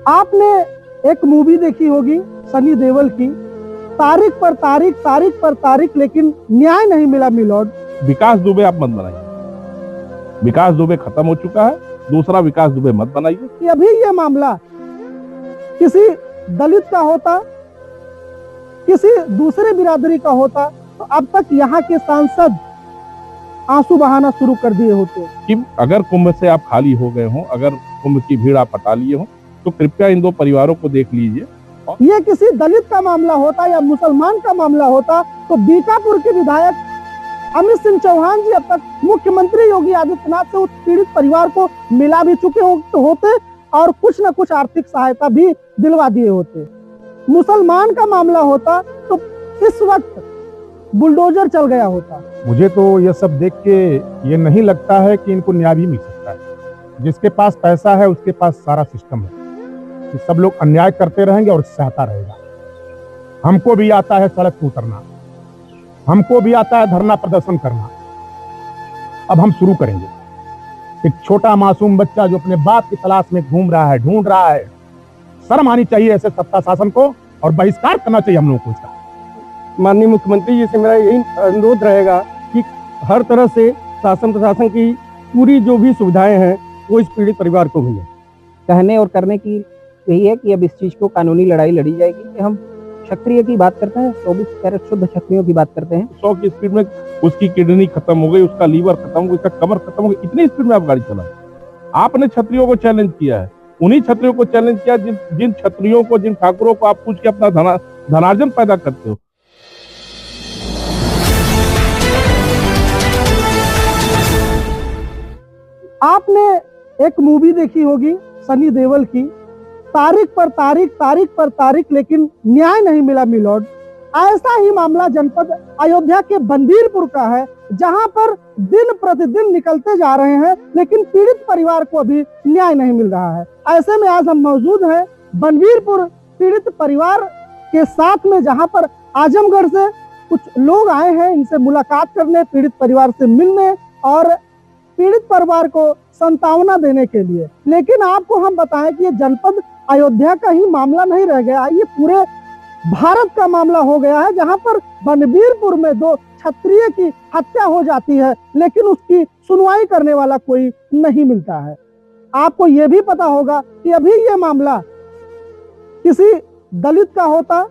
आपने एक मूवी देखी होगी सनी देओल की, तारीख पर तारीख, तारीख पर तारीख, लेकिन न्याय नहीं मिला मिलोड। विकास दुबे आप मत बनाइए, विकास दुबे खत्म हो चुका है, दूसरा विकास दुबे मत बनाइए। कि अभी ये मामला किसी दलित का होता, किसी दूसरे बिरादरी का होता, तो अब तक यहाँ के सांसद आंसू बहाना शुरू कर दिए होते। कि अगर कुंभ से आप खाली हो गए हो, अगर कुंभ की भीड़ आप हटा लिए हो, तो कृपया इन दो परिवारों को देख लीजिए। ये किसी दलित का मामला होता या मुसलमान का मामला होता तो बीकापुर के विधायक अमित सिंह चौहान जी अब तक मुख्यमंत्री योगी आदित्यनाथ से उस पीड़ित परिवार को मिला भी चुके होते और कुछ न कुछ आर्थिक सहायता भी दिलवा दिए होते। मुसलमान का मामला होता तो इस वक्त बुलडोजर चल गया होता। मुझे तो यह सब देख के ये नहीं लगता है कि इनको न्याय भी मिल सकता है। जिसके पास पैसा है उसके पास सारा सिस्टम है कि सब लोग अन्याय करते रहेंगे और सहता रहेगा। हमको भी आता है सड़क पर उतरना, हमको भी आता है धरना प्रदर्शन करना। अब हम शुरू करेंगे। एक छोटा मासूम बच्चा जो अपने बाप की तलाश में घूम रहा है, ढूंढ रहा है, शर्म आनी चाहिए ऐसे सत्ता शासन को और बहिष्कार करना चाहिए हम लोगों को इसका। माननीय मुख्यमंत्री जी से मेरा यही अनुरोध रहेगा कि हर तरह से शासन प्रशासन की पूरी जो भी सुविधाएं हैं वो इस पीड़ित परिवार को मिले। कहने और करने की यही है कि अब इस चीज को कानूनी लड़ाई लड़ी जाएगी। कि हम क्षत्रिय की बात करते हैं, 24 कैरेट शुद्ध क्षत्रियों की बात करते हैं। 100 की स्पीड में उसकी किडनी खत्म हो गई, उसका लीवर खत्म हो गया, उसका कमर खत्म हो गई, इतनी स्पीड में आप गाड़ी चला। आपने क्षत्रियों को चैलेंज किया है, उन्हीं क्षत्रियों को चैलेंज किया जिन क्षत्रियों को, जिन ठाकुरों को आप पूछ के अपना धनार्जन पैदा करते हो। आपने एक मूवी देखी होगी सनी देओल की, तारीख पर तारीख, तारीख पर तारीख, लेकिन न्याय नहीं मिला मिलोड। ऐसा ही मामला जनपद अयोध्या के बंदीरपुर का है, जहां पर दिन प्रतिदिन निकलते जा रहे हैं लेकिन पीड़ित परिवार को अभी न्याय नहीं मिल रहा है। ऐसे में आज हम मौजूद हैं बंदीरपुर पीड़ित परिवार के साथ में, जहां पर आजमगढ़ से कुछ लोग आए हैं इनसे मुलाकात करने, पीड़ित परिवार से मिलने और पीड़ित परिवार को सांत्वना देने के लिए। लेकिन आपको हम बताएं कि ये जनपद अयोध्या का ही मामला नहीं रह गया, ये पूरे भारत का मामला हो गया है, जहां पर बंदीरपुर में 2 क्षत्रिय की हत्या हो जाती है लेकिन उसकी सुनवाई करने वाला कोई नहीं मिलता है। आपको ये भी पता होगा कि अभी ये मामला किसी दलित का होता,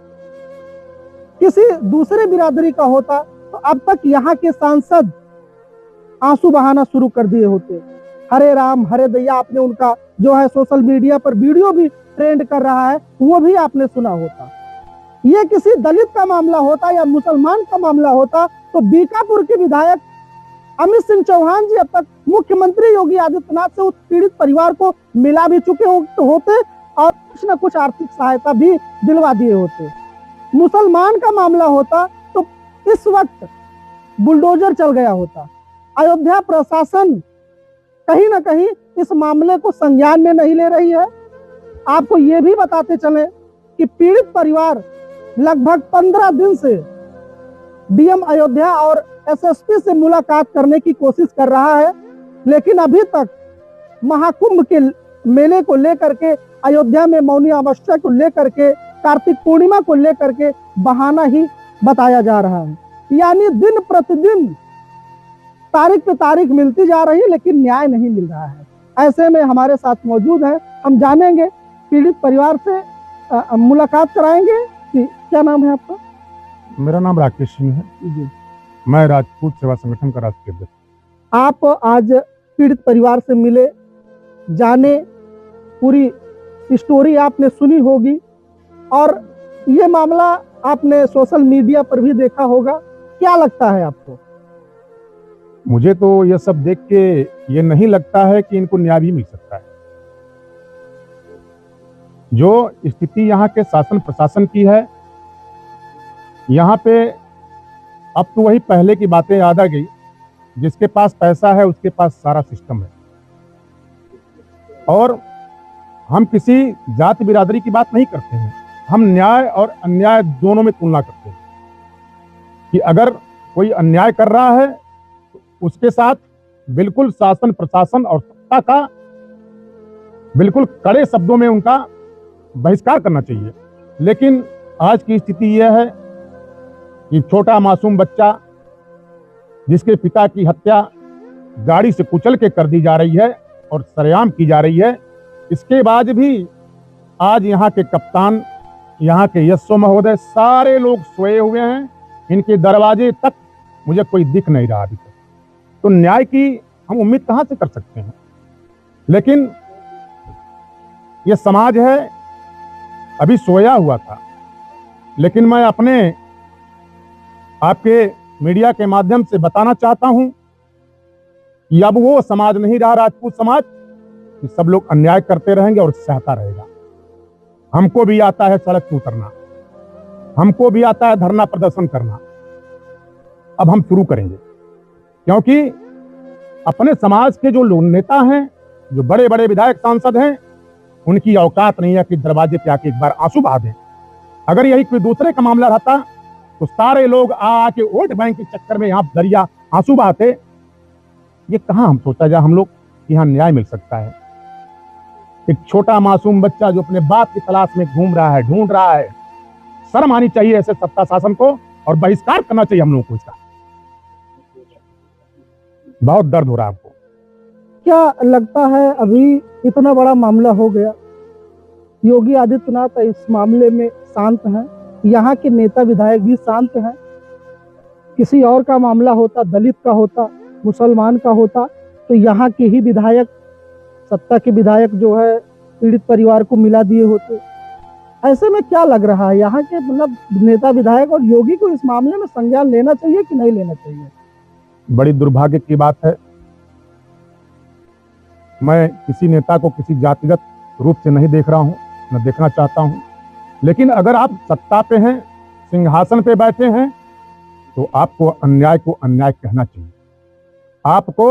किसी दूसरे बिरादरी का होता, तो अब तक यहाँ के सांसद आंसू बहाना शुरू कर दिए होते। हरे राम हरे दैया, आपने उनका जो है सोशल मीडिया पर वीडियो भी ट्रेंड कर रहा है, वो भी आपने सुना होता। ये किसी दलित का मामला होता या मुसलमान का मामला होता तो बीकापुर के विधायक अमित सिंह चौहान जी अब तक मुख्यमंत्री योगी आदित्यनाथ से उस पीड़ित परिवार को मिला भी चुके होते और कुछ न कुछ आर्थिक सहायता भी दिलवा दिए होते। मुसलमान का मामला होता तो इस वक्त बुलडोजर चल गया होता। अयोध्या प्रशासन कहीं ना कहीं इस मामले को संज्ञान में नहीं ले रही है। आपको ये भी बताते चले कि पीड़ित परिवार लगभग 15 दिन से डीएम अयोध्या और एसएसपी से मुलाकात करने की कोशिश कर रहा है, लेकिन अभी तक महाकुंभ के मेले को लेकर के, अयोध्या में मौनी अमावस्या को लेकर के, कार्तिक पूर्णिमा को लेकर के बहाना ही बताया जा रहा है। यानी दिन प्रतिदिन तारीख पे तारीख मिलती जा रही है लेकिन न्याय नहीं मिल रहा है। ऐसे में हमारे साथ मौजूद है, हम जानेंगे पीड़ित परिवार से मुलाकात कराएंगे कि क्या नाम है आपका? मेरा नाम राकेश सिंह है जी। मैं राजपूत सेवा संगठन का राष्ट्रीय अध्यक्ष। आप आज पीड़ित परिवार से मिले, जाने, पूरी स्टोरी आपने सुनी होगी और ये मामला आपने सोशल मीडिया पर भी देखा होगा। क्या लगता है आपको? मुझे तो यह सब देख के ये नहीं लगता है कि इनको न्याय भी मिल सकता है। जो स्थिति यहाँ के शासन प्रशासन की है, यहाँ पे अब तो वही पहले की बातें याद आ गई। जिसके पास पैसा है उसके पास सारा सिस्टम है और हम किसी जाति बिरादरी की बात नहीं करते हैं, हम न्याय और अन्याय दोनों में तुलना करते हैं कि अगर कोई अन्याय कर रहा है तो उसके साथ बिल्कुल शासन प्रशासन और सत्ता का बिल्कुल कड़े शब्दों में उनका बहिष्कार करना चाहिए। लेकिन आज की स्थिति यह है कि छोटा मासूम बच्चा जिसके पिता की हत्या गाड़ी से कुचल के कर दी जा रही है और सरेआम की जा रही है, इसके बाद भी आज यहाँ के कप्तान, यहाँ के यशो महोदय, सारे लोग सोए हुए हैं। इनके दरवाजे तक मुझे कोई दिख नहीं रहा अभी तक। तो न्याय की हम उम्मीद कहाँ से कर सकते हैं? लेकिन ये समाज है अभी सोया हुआ था। लेकिन मैं अपने आपके मीडिया के माध्यम से बताना चाहता हूं कि अब वो समाज नहीं रहा, राजपूत समाज, कि सब लोग अन्याय करते रहेंगे और सहता रहेगा। हमको भी आता है सड़क पर उतरना, हमको भी आता है धरना प्रदर्शन करना। अब हम शुरू करेंगे, क्योंकि अपने समाज के जो लोग नेता हैं, जो बड़े बड़े विधायक सांसद हैं, उनकी औकात नहीं है कि दरवाजे पे आके एक बार आंसू बहा दें। अगर यही कोई दूसरे का मामला रहता तो सारे लोग आके वोट बैंक के चक्कर में यहाँ दरिया आंसू बहाते। ये कहाँ हम सोचा जाए हम लोग कि यहाँ न्याय मिल सकता है? एक छोटा मासूम बच्चा जो अपने बाप की तलाश में घूम रहा है, ढूंढ रहा है, शर्म आनी चाहिए ऐसे सत्ता शासन को और बहिष्कार करना चाहिए हम लोगों को इसका। बहुत दर्द हो रहा है आपको। क्या लगता है अभी इतना बड़ा मामला हो गया, योगी आदित्यनाथ इस मामले में शांत हैं, यहाँ के नेता विधायक भी शांत हैं। किसी और का मामला होता, दलित का होता, मुसलमान का होता, तो यहाँ के ही विधायक, सत्ता के विधायक जो है पीड़ित परिवार को मिला दिए होते। ऐसे में क्या लग रहा है, यहाँ के मतलब नेता विधायक और योगी को इस मामले में संज्ञान लेना चाहिए कि नहीं लेना चाहिए? बड़ी दुर्भाग्य की बात है। मैं किसी नेता को किसी जातिगत रूप से नहीं देख रहा हूं, न देखना चाहता हूं। लेकिन अगर आप सत्ता पे हैं, सिंहासन पे बैठे हैं, तो आपको अन्याय को अन्याय कहना चाहिए। आपको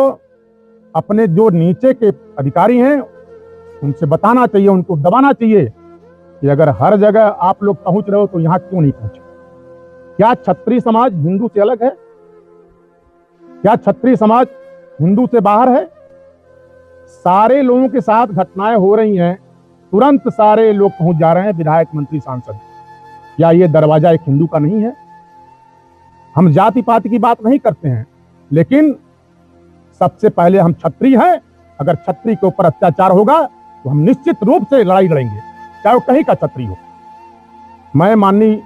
अपने जो नीचे के अधिकारी हैं उनसे बताना चाहिए, उनको दबाना चाहिए कि अगर हर जगह आप लोग पहुंच रहे हो तो यहाँ क्यों नहीं पहुंचे। क्या क्षत्रिय समाज हिंदू से अलग है? क्या क्षत्रिय समाज हिंदू से बाहर है? सारे लोगों के साथ घटनाएं हो रही हैं, तुरंत सारे लोग पहुंच जा रहे हैं, विधायक, मंत्री, सांसद। क्या ये दरवाजा एक हिंदू का नहीं है? हम जाति पाति की बात नहीं करते हैं, लेकिन सबसे पहले हम क्षत्रिय हैं। अगर क्षत्रिय के ऊपर अत्याचार होगा तो हम निश्चित रूप से लड़ाई लड़ेंगे, चाहे वो कहीं का क्षत्रिय हो। मैं माननीय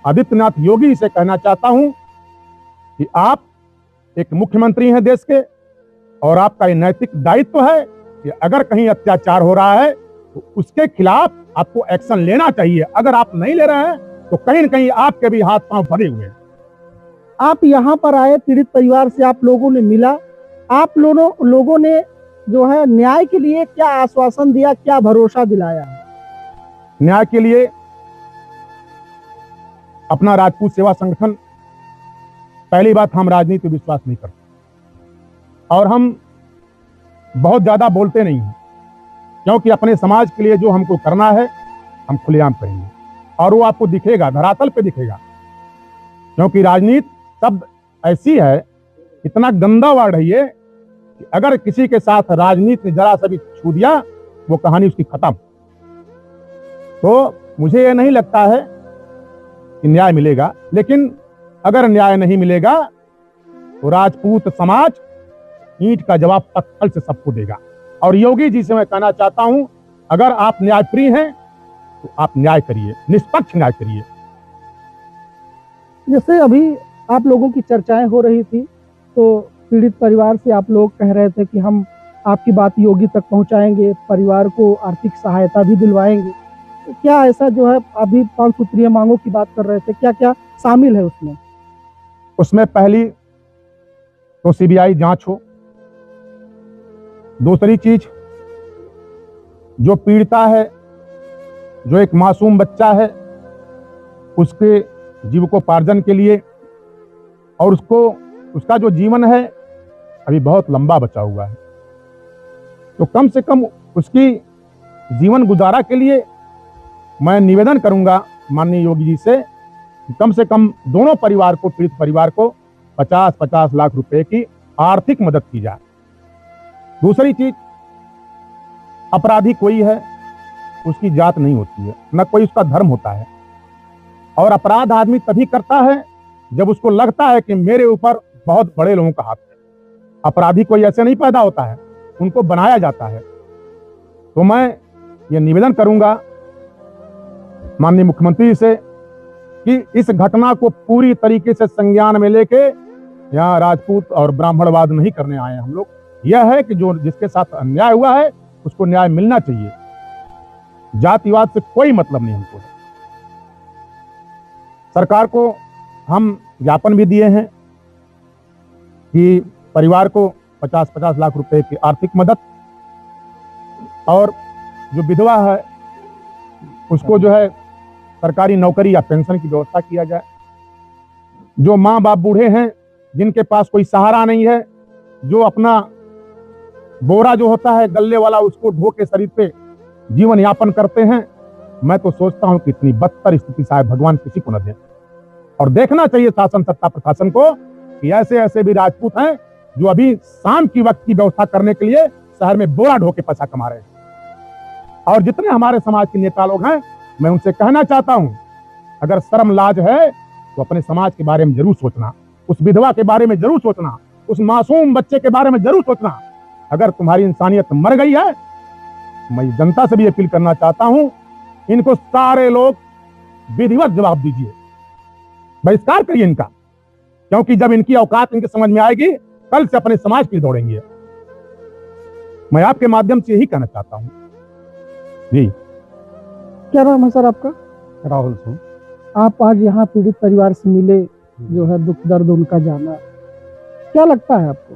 आदित्यनाथ योगी से कहना चाहता हूं कि आप एक मुख्यमंत्री हैं देश के, और आपका ये नैतिक दायित्व है कि अगर कहीं अत्याचार हो रहा है तो उसके खिलाफ आपको एक्शन लेना चाहिए। अगर आप नहीं ले रहे हैं तो कहीं न कहीं आपके भी हाथ पांव भरे हुए हैं। आप यहाँ पर आए, पीड़ित परिवार से आप लोगों ने मिला, आप लोगों ने जो है न्याय के लिए क्या आश्वासन दिया, क्या भरोसा दिलाया? न्याय के लिए अपना राजपूत सेवा संगठन, पहली बात हम राजनीति में विश्वास नहीं करते और हम बहुत ज्यादा बोलते नहीं हैं, क्योंकि अपने समाज के लिए जो हमको करना है हम खुलेआम करेंगे और वो आपको दिखेगा, धरातल पे दिखेगा। क्योंकि राजनीति शब्द ऐसी है, इतना गंदा वर्ड है ये, कि अगर किसी के साथ राजनीति ने जरा सा भी छू दिया वो कहानी उसकी खत्म। तो मुझे ये नहीं लगता है कि न्याय मिलेगा, लेकिन अगर न्याय नहीं मिलेगा तो राजपूत समाज ईंट का जवाब पत्थर से सबको देगा। और योगी जी से मैं कहना चाहता हूं, अगर आप न्यायप्रिय हैं तो आप न्याय करिए, निष्पक्ष न्याय करिए। जैसे अभी आप लोगों की चर्चाएं हो रही थी, तो पीड़ित परिवार से आप लोग कह रहे थे कि हम आपकी बात योगी तक पहुंचाएंगे, परिवार को आर्थिक सहायता भी दिलवाएंगे। तो क्या ऐसा जो है अभी 5 सूत्रीय मांगों की बात कर रहे थे, क्या क्या शामिल है उसमें? उसमें पहली तो सीबीआई जांच हो। दूसरी चीज, जो पीड़िता है, जो एक मासूम बच्चा है, उसके जीविकोपार्जन के लिए और उसका जो जीवन है अभी बहुत लंबा बचा हुआ है, तो कम से कम उसकी जीवन गुजारा के लिए मैं निवेदन करूंगा माननीय योगी जी से कम दोनों परिवार को, पीड़ित परिवार को 50-50 लाख रुपए की आर्थिक मदद की जाए। दूसरी चीज, अपराधी कोई है उसकी जात नहीं होती है, न कोई उसका धर्म होता है। और अपराध आदमी तभी करता है जब उसको लगता है कि मेरे ऊपर बहुत बड़े लोगों का हाथ है। अपराधी कोई ऐसे नहीं पैदा होता है, उनको बनाया जाता है। तो मैं ये निवेदन करूंगा माननीय मुख्यमंत्री से कि इस घटना को पूरी तरीके से संज्ञान में लेके, यहाँ राजपूत और ब्राह्मणवाद नहीं करने आए हैं हम लोग। यह है कि जो जिसके साथ अन्याय हुआ है उसको न्याय मिलना चाहिए। जातिवाद से कोई मतलब नहीं हमको। सरकार को हम ज्ञापन भी दिए हैं कि परिवार को 50-50 लाख रुपए की आर्थिक मदद, और जो विधवा है उसको जो है सरकारी नौकरी या पेंशन की व्यवस्था किया जाए। जो माँ बाप बूढ़े हैं जिनके पास कोई सहारा नहीं है, जो अपना बोरा जो होता है गल्ले वाला उसको ढो के शरीर पे जीवन यापन करते हैं, मैं तो सोचता हूं कि इतनी बदतर स्थिति शायद भगवान किसी को न दे। और देखना चाहिए शासन सत्ता प्रशासन को कि ऐसे ऐसे भी राजपूत हैं जो अभी शाम की वक्त की व्यवस्था करने के लिए शहर में बोरा ढो के पैसा कमा रहे हैं। और जितने हमारे समाज के नेता लोग हैं, मैं उनसे कहना चाहता हूं, अगर शर्म लाज है तो अपने समाज के बारे में जरूर सोचना, उस विधवा के बारे में जरूर सोचना, उस मासूम बच्चे के बारे में जरूर सोचना। अगर तुम्हारी इंसानियत मर गई है, मैं जनता से भी अपील करना चाहता हूं, इनको सारे लोग विधिवत जवाब दीजिए, बहिष्कार करिए इनका, क्योंकि जब इनकी औकात इनके समझ में आएगी, कल से अपने समाज के लिए दौड़ेंगे। मैं आपके माध्यम से यही कहना चाहता हूं। जी, क्या नाम है सर आपका? राहुल सिंह। आप आज यहाँ पीड़ित परिवार से मिले, जो है दुख दर्द उनका जाना, क्या लगता है आपको?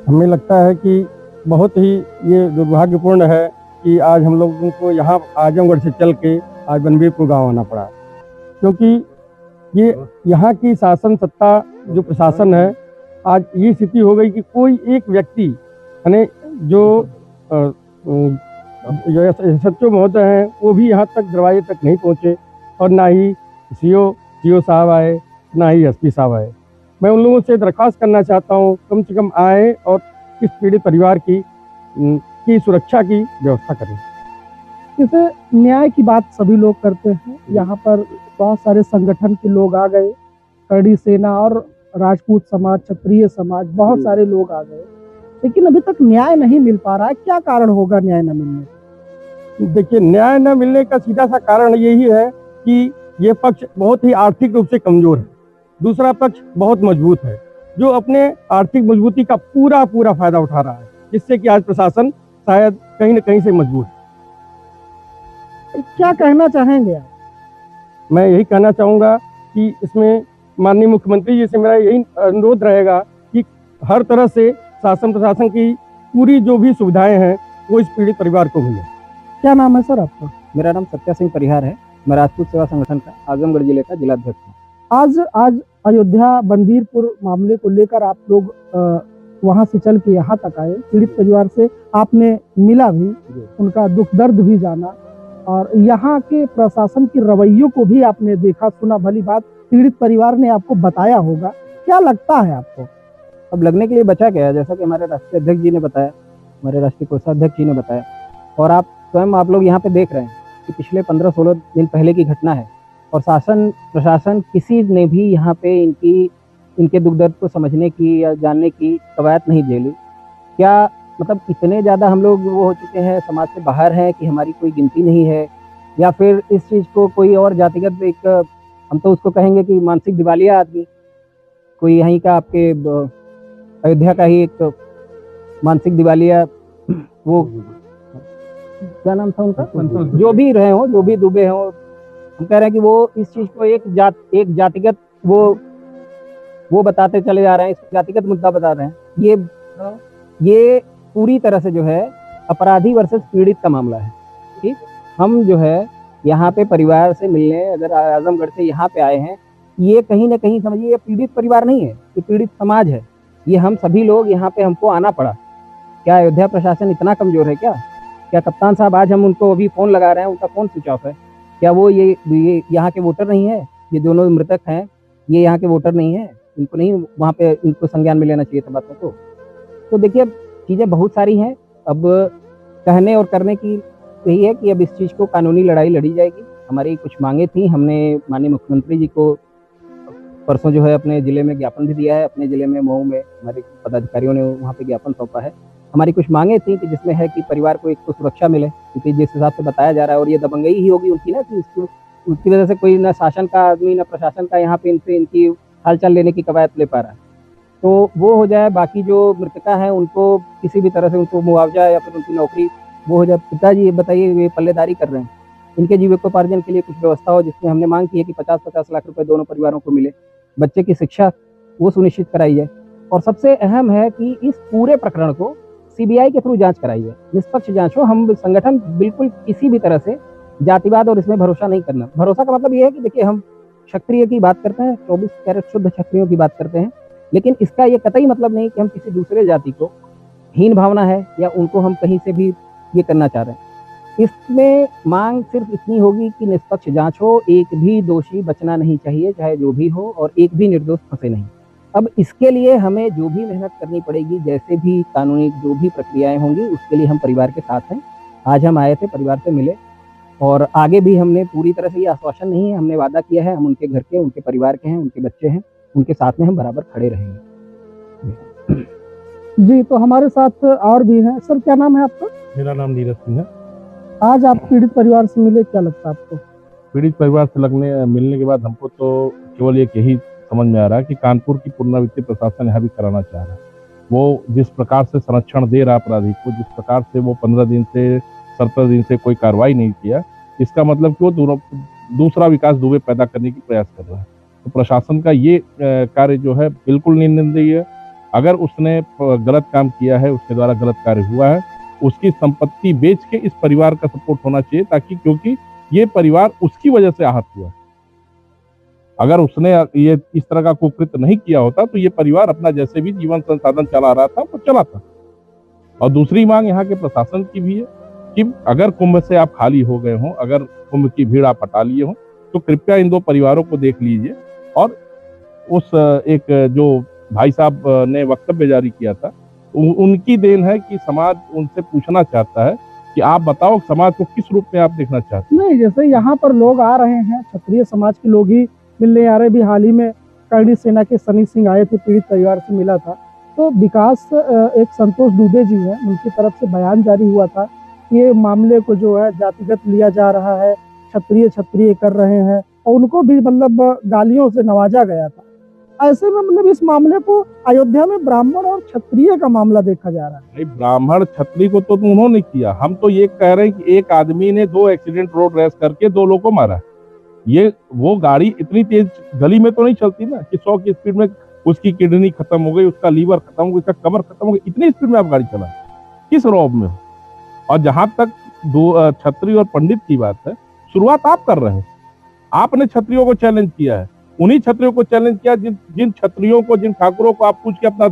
हमें लगता है कि बहुत ही ये दुर्भाग्यपूर्ण है कि आज हम लोगों को यहाँ आजमगढ़ से चल के आज बनबीरपुर गांव आना पड़ा, क्योंकि ये यहाँ की शासन सत्ता जो प्रशासन है, आज ये स्थिति हो गई कि कोई एक व्यक्ति यानी जो सच्चो महोदय हैं वो भी यहाँ तक दरवाजे तक नहीं पहुँचे, और ना ही सीओ साहब आए, ना ही एसपी साहब आए। मैं उन लोगों से दरख्वास्त करना चाहता हूँ कम से कम आए और इस पीड़ित परिवार की सुरक्षा की व्यवस्था करें। जैसे न्याय की बात सभी लोग करते हैं, यहाँ पर बहुत सारे संगठन के लोग आ गए, करड़ी सेना और राजपूत समाज, क्षत्रिय समाज, बहुत सारे लोग आ गए, लेकिन अभी तक न्याय नहीं मिल पा रहा है। क्या कारण होगा न्याय न मिलने का? देखिए, न्याय न मिलने का सीधा सा कारण यही है कि ये पक्ष बहुत ही आर्थिक रूप से कमजोर है, दूसरा पक्ष बहुत मजबूत है, जो अपने आर्थिक मजबूती का पूरा फायदा उठा रहा है, जिससे कि आज प्रशासन शायद कहीं न कहीं से मजबूर है। क्या कहना चाहेंगे आप? मैं यही कहना चाहूँगा कि इसमें माननीय मुख्यमंत्री जी से मेरा यही अनुरोध रहेगा कि हर तरह से शासन प्रशासन की पूरी जो भी सुविधाएं हैं वो इस पीड़ित परिवार को मिले। क्या नाम है सर आपका? मेरा नाम सत्या सिंह परिहार है। मैं राजपूत सेवा संगठन का आजमगढ़ जिले का जिलाध्यक्ष हूँ। आज अयोध्या बनबीरपुर मामले को लेकर आप लोग वहां से चल के यहाँ तक आए, पीड़ित परिवार से आपने मिला भी, उनका दुख दर्द भी जाना, और यहाँ के प्रशासन के रवैयों को भी आपने देखा सुना। भली बात पीड़ित परिवार ने आपको बताया होगा, क्या लगता है आपको? अब लगने के लिए बचा क्या है, जैसा कि हमारे राष्ट्रीय अध्यक्ष जी ने बताया, हमारे राष्ट्रीय कोषाध्यक्ष जी ने बताया, और आप स्वयं आप लोग यहाँ पे देख रहे हैं कि पिछले 15-16 दिन पहले की घटना है, और शासन प्रशासन किसी ने भी यहाँ पे इनके दुख दर्द को समझने की या जानने की कवायद नहीं झेली। क्या मतलब इतने ज़्यादा हम लोग वो हो चुके हैं, समाज से बाहर हैं कि हमारी कोई गिनती नहीं है, या फिर इस चीज़ को कोई और जातिगत एक, हम तो उसको कहेंगे कि मानसिक दिवालिया आदमी, कोई यहीं का आपके अयोध्या का ही एक मानसिक दिवालिया, वो क्या नाम था उनका, जो भी रहे हो, जो भी डूबे हो, हम कह रहे हैं कि वो इस चीज़ को एक जातिगत वो बताते चले जा रहे हैं, इसको जातिगत मुद्दा बता रहे हैं। ये पूरी तरह से जो है अपराधी वर्सेस पीड़ित का मामला है। ठीक, हम जो है यहाँ पे परिवार से मिलने अगर आजमगढ़ से यहाँ पे आए हैं, ये कहीं ना कहीं समझिए ये पीड़ित परिवार नहीं है, ये पीड़ित समाज है। ये हम सभी लोग यहाँ पे हमको आना पड़ा। क्या अयोध्या प्रशासन इतना कमजोर है क्या? कप्तान साहब आज हम उनको अभी फ़ोन लगा रहे हैं, उनका फ़ोन स्विच ऑफ है। क्या वो ये यहाँ के वोटर नहीं है? ये दोनों मृतक हैं, ये यहाँ के वोटर नहीं है? इनको नहीं वहाँ पे इनको संज्ञान में लेना चाहिए था बातों को? तो देखिए चीज़ें बहुत सारी हैं, अब कहने और करने की तो यही है कि अब इस चीज़ को कानूनी लड़ाई लड़ी जाएगी। हमारी कुछ मांगे थी, हमने माननीय मुख्यमंत्री जी को परसों जो है अपने ज़िले में ज्ञापन भी दिया है। अपने ज़िले में मऊ में हमारे पदाधिकारियों ने वहाँ पे ज्ञापन सौंपा है। हमारी कुछ मांगे थी कि जिसमें है कि परिवार को एक तो सुरक्षा मिले, क्योंकि जिस हिसाब से बताया जा रहा है, और ये दबंगई ही होगी उनकी ना, कि उसकी वजह से कोई ना शासन का आदमी ना प्रशासन का यहाँ पे इनसे इनकी हालचाल लेने की कवायद ले पा रहा है। तो वो हो जाए। बाकी जो मृतका है उनको किसी भी तरह से उनको मुआवजा या फिर उनकी नौकरी वो हो जाए। पिताजी ये बताइए, ये पल्लेदारी कर रहे हैं, इनके जीविकोपार्जन के लिए कुछ व्यवस्था हो, जिसमें हमने मांग की है कि 50-50 लाख रुपए दोनों परिवारों को मिले, बच्चे की शिक्षा वो सुनिश्चित कराई जाए, और सबसे अहम है कि इस पूरे प्रकरण को सीबीआई के थ्रू जांच कराई जाए, निष्पक्ष जांच हो। हम संगठन बिल्कुल किसी भी तरह से जातिवाद और इसमें भरोसा नहीं करना। भरोसा का मतलब ये है कि देखिए, हम क्षत्रिय की बात करते हैं, 24 कैरेट शुद्ध क्षत्रियों की बात करते हैं, लेकिन इसका ये कतई मतलब नहीं कि हम किसी दूसरे जाति को हीन भावना है या उनको हम कहीं से भी ये करना चाह रहे हैं। इसमें मांग सिर्फ इतनी होगी कि निष्पक्ष जांच हो, एक भी दोषी बचना नहीं चाहिए, चाहे जो भी हो, और एक भी निर्दोष फंसे नहीं। अब इसके लिए हमें जो भी मेहनत करनी पड़ेगी, जैसे भी कानूनी जो भी प्रक्रियाएं होंगी, उसके लिए हम परिवार के साथ हैं। आज हम आए थे, परिवार से मिले, और आगे भी हमने पूरी तरह से ये आश्वासन नहीं है, हमने वादा किया है, हम उनके घर के, उनके परिवार के हैं, उनके बच्चे हैं, उनके साथ में हम बराबर खड़े रहेंगे। जी, तो हमारे साथ और भी हैं। सर, क्या नाम है आपका? मेरा नाम नीरज सिंह है। आज आप पीड़ित परिवार से मिले, क्या लगता है आपको? पीड़ित परिवार से मिलने के बाद हमको तो केवल एक यही समझ में आ रहा है कि कानपुर की पुनरावृत्ति प्रशासन यहाँ भी कराना चाह रहा है। वो जिस प्रकार से संरक्षण दे रहा अपराधी को, जिस प्रकार से वो 15 दिन से 17 दिन से कोई कार्रवाई नहीं किया, इसका मतलब कि वो दूसरा विकास दुबे पैदा करने की प्रयास कर रहा है। तो प्रशासन का ये कार्य जो है बिल्कुल निंदनीय है। अगर उसने गलत काम किया है, उसके द्वारा गलत कार्य हुआ है, उसकी संपत्ति बेच के इस परिवार का सपोर्ट होना चाहिए, ताकि, क्योंकि ये परिवार उसकी वजह से आहत हुआ है। अगर उसने ये इस तरह का कुकृत्य नहीं किया होता तो ये परिवार अपना जैसे भी जीवन संसाधन चला रहा था वो चला था। और दूसरी मांग यहाँ के प्रशासन की भी है कि अगर कुंभ से आप खाली हो गए हो, अगर कुंभ की भीड़ आप हटा लिए हो, तो कृपया इन दो परिवारों को देख लीजिए। और उस एक जो भाई साहब ने वक्तव्य जारी किया था, उनकी देन है कि समाज उनसे पूछना चाहता है कि आप बताओ समाज को किस रूप में आप देखना चाहते हैं। नहीं, जैसे यहाँ पर लोग आ रहे हैं, क्षत्रिय समाज के लोग ही मिलने आ रहे। भी हाल ही में करणी सेना के सनी सिंह आए थे, पीड़ित परिवार से मिला था। तो विकास एक संतोष दुबे जी हैं, उनकी तरफ से बयान जारी हुआ था कि ये मामले को जो है जातिगत लिया जा रहा है, क्षत्रिय कर रहे हैं, और उनको भी मतलब गालियों से नवाजा गया था। ऐसे में मतलब इस मामले को अयोध्या में ब्राह्मण और क्षत्रिय का मामला देखा जा रहा है। ब्राह्मण क्षत्रिय को तो उन्होंने किया, हम तो ये कह रहे हैं कि एक आदमी ने 2 एक्सीडेंट रोड रेस करके 2 लोगों को मारा। ये वो गाड़ी इतनी तेज गली में तो नहीं चलती ना कि 100 की स्पीड में उसकी किडनी खत्म हो गई, उसका लीवर खत्म हो गई, उसका कमर खत्म हो गई। इतनी स्पीड में आप गाड़ी चला, किस रौब में हो? और जहां तक क्षत्रिय और पंडित की बात है, शुरुआत आप कर रहे हैं। आपने क्षत्रियों को चैलेंज किया है, उन्हीं क्षत्रियों को चैलेंज किया जिन क्षत्रियों को, जिन ठाकुरों को आप पूछ के अपना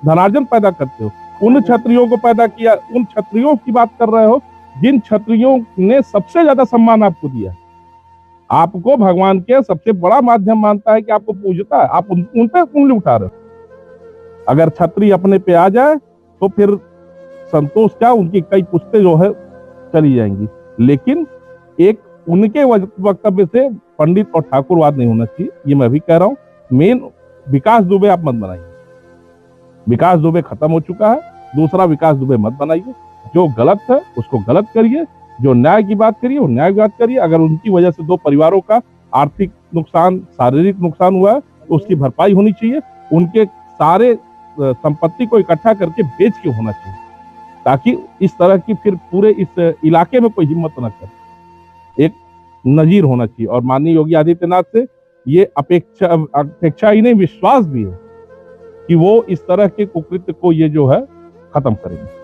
धनार्जन पैदा करते हो, उन क्षत्रियों को पैदा किया। उन क्षत्रियों की बात कर रहे हो जिन क्षत्रियों ने सबसे ज्यादा सम्मान आपको दिया, आपको भगवान के सबसे बड़ा माध्यम मानता है कि आपको पूजता है, आप उन पे उंगली उठा रहे हो। अगर क्षत्रिय अपने पे आ जाए तो फिर संतोष क्या, उनकी कई पुश्तें जो है चली जाएंगी। लेकिन एक उनके वक्तव्य से पंडित और ठाकुरवाद नहीं होना चाहिए, ये मैं भी कह रहा हूँ। मेन विकास दुबे आप मत बनाइए, विकास दुबे खत्म हो चुका है, दूसरा विकास दुबे मत बनाइए। जो गलत है उसको गलत करिए, जो न्याय की बात करिए वो न्याय की बात करिए। अगर उनकी वजह से 2 परिवारों का आर्थिक नुकसान, शारीरिक नुकसान हुआ है तो उसकी भरपाई होनी चाहिए। उनके सारे संपत्ति को इकट्ठा करके बेच के होना चाहिए, ताकि इस तरह की फिर पूरे इस इलाके में कोई हिम्मत न करे। एक नजीर होना चाहिए। और माननीय योगी आदित्यनाथ से ये अपेक्षा ही नहीं, विश्वास भी है कि वो इस तरह के कुकृत्य को ये जो है खत्म करेंगे।